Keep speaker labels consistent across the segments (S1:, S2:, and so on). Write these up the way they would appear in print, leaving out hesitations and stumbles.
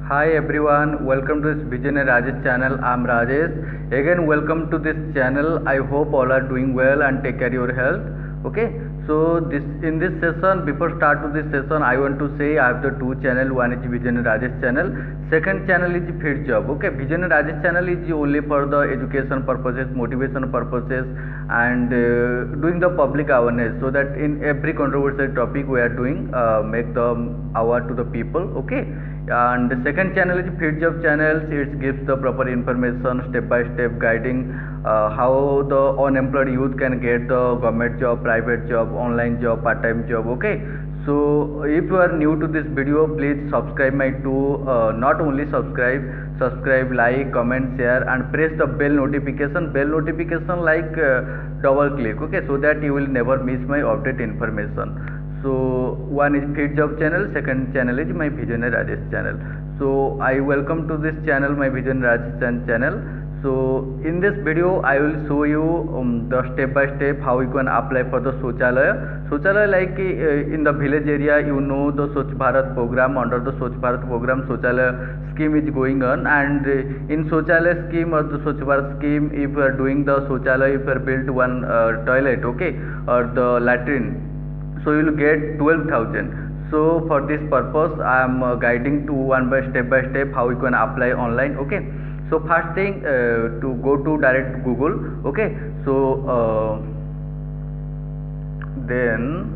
S1: Hi everyone, welcome to this Visionary Rajesh channel. I'm Rajesh. Again, welcome to this channel. I hope all are doing well and take care of your health. Okay, so in this session, before start to this session, I want to say I have the two channel. One is Visionary Rajesh channel. Second channel is Fit Job. Okay, Visionary Rajesh channel is only for the education purposes, motivation purposes, and doing the public awareness. So that in every controversial topic we are doing, make the aware to the people. Okay, and the second channel is Fit Job channels. It gives the proper information, step by step guiding how the unemployed youth can get the government job, private job, online job, part-time job. Okay, so if you are new to this video, please subscribe my two, not only subscribe, like, comment, share, and press the bell notification like double click. Okay, so that you will never miss my update information. So one is Fit Job channel, second channel is my Visionary Rajesh channel. So I welcome to this channel, my Visionary Rajesh channel. So in this video I will show you the step by step how you can apply for the Shauchalaya. Like in the village area, you know, the Swachh Bharat program. Under the Swachh Bharat program, Shauchalaya scheme is going on, and in Shauchalaya scheme or the Swachh Bharat scheme, if you are doing the Shauchalaya, if you are built one toilet, okay, or the latrine, so you will get 12,000. So for this purpose I am guiding to one by step how you can apply online. Okay, so first thing, to go to direct Google. Okay, so then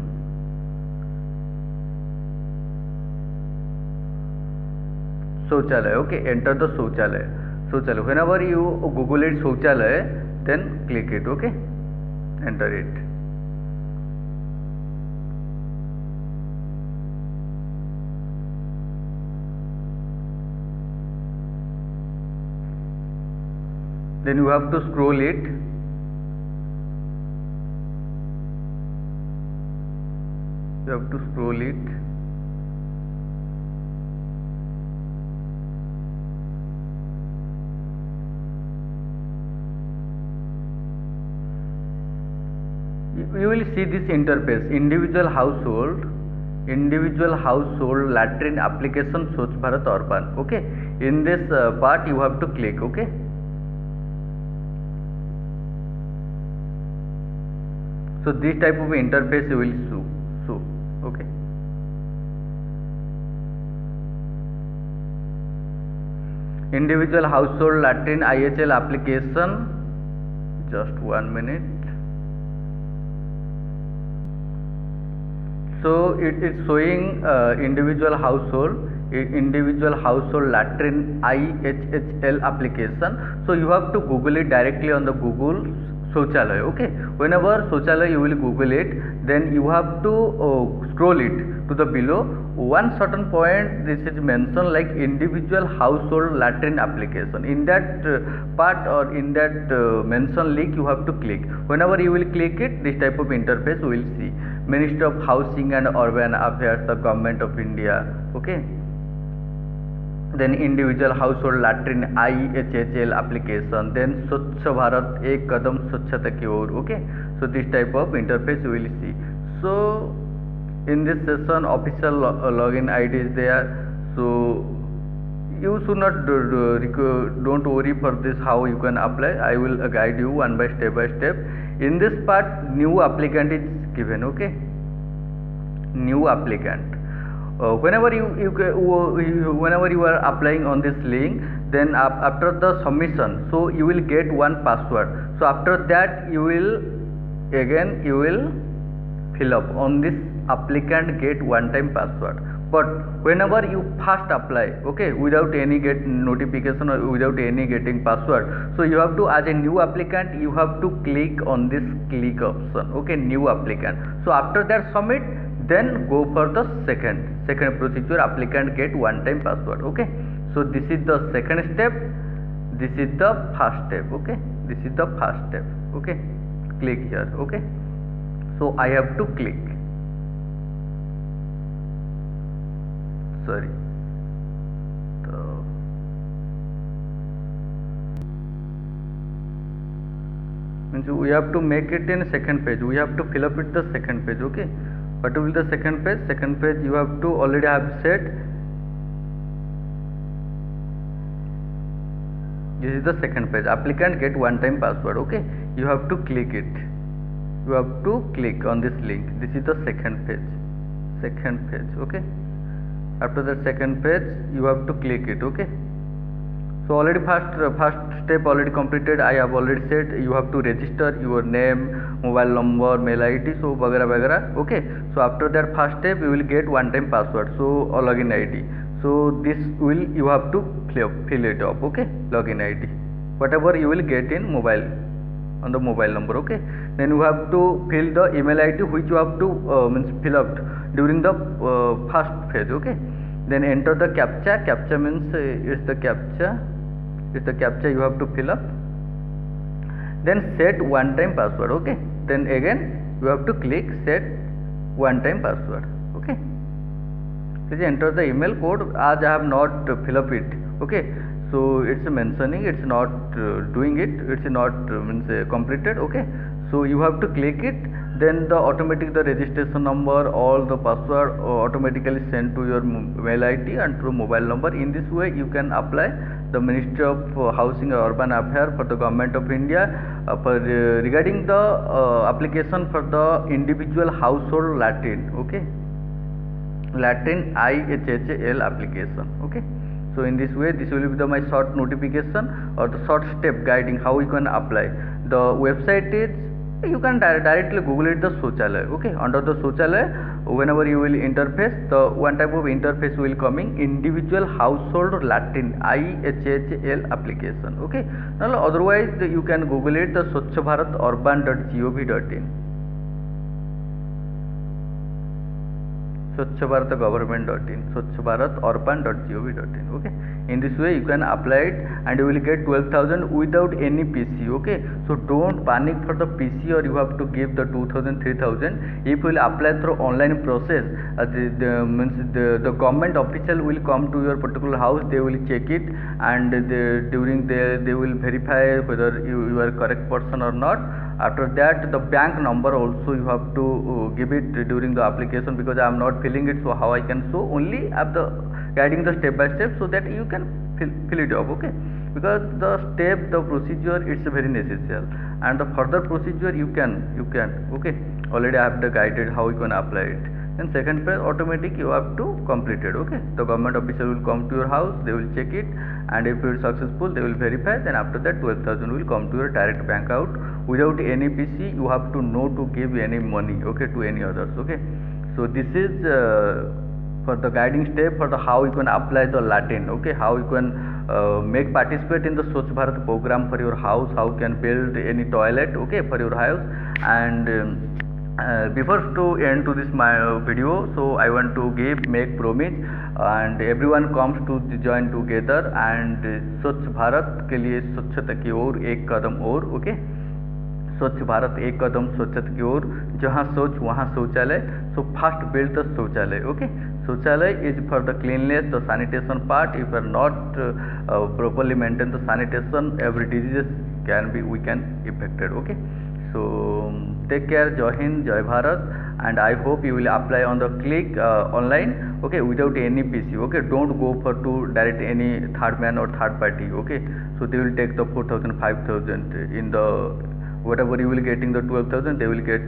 S1: Shauchalaya. Okay, enter the Shauchalaya. Whenever you Google it Shauchalaya, then click it. Okay, enter it. Then you have to scroll it. You have to scroll it. You will see this interface, individual household latrine application Swachh Bharat Urban. Okay, in this part you have to click. Okay, so this type of interface you will show. Okay, individual household latrine IHL application. Just 1 minute. So it is showing individual household latrine IHL application. So you have to Google it directly on the Google Shauchalaya. Okay, whenever Shauchalaya you will Google it, then you have to scroll it to the below. One certain point this is mentioned like individual household latrine application. In that part or in that mention link you have to click. Whenever you will click it, this type of interface you will see. Ministry of Housing and Urban Affairs, the Government of India. Okay, then individual household latrine IHL application, then Swachh Bharat Ek Kadam Swachhata Ki Or. Okay, so this type of interface you will see. So in this session official login ID is there, so you should not don't worry for this how you can apply. I will guide you one by step. In this part new applicant is given. Okay, new applicant. Whenever you are applying on this link, then after the submission, so you will get one password. So after that you will fill up on this applicant get one time password. But whenever you first apply, okay, without any get notification or without any getting password, so you have to, as a new applicant, you have to click on this click option. Okay, new applicant. So after that submit, then go for the second procedure, applicant get one time password. Okay, so this is the second step, this is the first step. Okay, this is the first step. Okay, click here. Okay, so I have to click. Sorry, means we have to make it in second page. We have to fill up it the second page. Okay, what will be the second page? Second page you have to already have set This is the second page. Applicant get one time password. Okay, you have to click it. You have to click on this link. This is the second page. Second page. Okay, after the second page you have to click it. Okay, so already first step already completed. I have already said you have to register your name, mobile number, mail ID, so वगैरह वगैरह. Okay, so after that first step you will get one time password, so or login ID. So this will you have to fill it up. Okay, login ID, whatever you will get in mobile, on the mobile number. Okay, then you have to fill the email ID which you have to fill up during the first phase. Okay, then enter the captcha. Captcha means it's the captcha you have to fill up. Then set one time password. Okay, then again you have to click set one time password. Okay, please enter the email code. As I have not fill up it. Okay, so it's mentioning it's not doing it, it's not completed. Okay, so you have to click it, then the registration number, all the password automatically sent to your mail ID and through mobile number. In this way you can apply the Ministry of Housing and Urban Affairs for the Government of India for regarding the application for the individual household Latin. Okay, Latin IHHL application. Okay, so in this way this will be my short notification or the short step guiding how you can apply. The website is, you can directly Google it, the Shauchalaya. Okay, under the Shauchalaya, whenever you will interface, the one type of interface will coming individual household Latin IHHL application. Okay, now otherwise you can Google it, the swachhabharaturban.gov.in. swachhabharatgovernment.in, swachhabharaturban.gov.in. Okay, in this way you can apply it and you will get 12,000 without any PC. Okay, so don't panic for the PC or you have to give the 2,000 3,000. If you will apply through online process, the government official will come to your particular house, they will check it, and they will verify whether you are correct person or not. After that the bank number also you have to give it during the application, because I am not filling it, so how I can show, only after guiding the step by step so that you can fill it up. Okay, because the procedure it's very necessary, and the further procedure you can. Okay, already I have the guided how you can apply it. Then second phase automatic you have to complete it. Okay, the government officer will come to your house, they will check it, and if it is successful they will verify. Then after that 12,000 will come to your direct bank out without any PC. You have to know to give any money, okay, to any others. Okay, so this is for the guiding step for the how you can apply the Latin. Okay, how you can make participate in the Swachh Bharat program for your house, how you can build any toilet, okay, for your house. And before to end to this my video, so I want to make promise, and everyone comes to join together and स्वच्छ भारत के लिए स्वच्छता की ओर एक कदम और. Okay, स्वच्छ भारत एक कदम स्वच्छता की ओर, जहाँ शौच वहाँ शौचालय. सो फर्स्ट बिल्ड द शौचालय. ओके, शौचालय is for the cleanliness, the sanitation part. If you are not properly maintain the sanitation, every diseases we can affected. Okay, so take care. Jai Hind, Jai Bharat, and I hope you will apply on the click online. Okay, without any PC. Okay, don't go for to direct any third man or third party. Okay, so they will take the 4,000 5,000 in the whatever you will getting the 12,000, they will get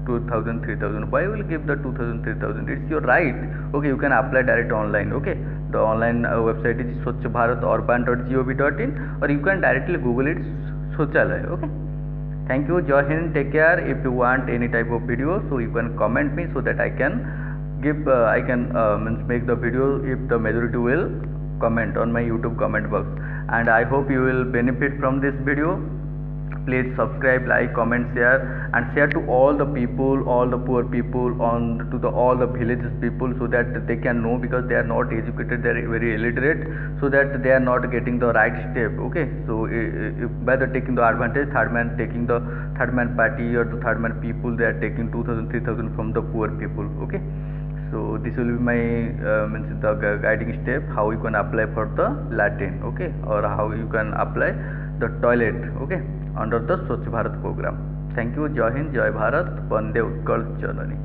S1: 2,000 3,000. Why will give the 2,000 3,000? It's your right. Okay, you can apply direct online. Okay, the online website is swachhabharaturban.gov.in, or you can directly Google it, Shauchalaya. Okay, thank you. Jai Hind, take care. If you want any type of video, so you can comment me so that I can give make the video if the majority will comment on my YouTube comment box. And I hope you will benefit from this video. Please subscribe, like, comment, share, and share to all the people, all the poor people, all the villages people, so that they can know, because they are not educated, they are very illiterate, so that they are not getting the right step. Okay, so by the taking the advantage, third man party or the third man people, they are taking 2,000 3,000 from the poor people. Okay, so this will be my the guiding step how you can apply for the Latin. Okay, or how you can apply the toilet. Okay, under the Swachh Bharat program. Thank you. Jai Hind, Jai Bharat, Vande Utkal Janani.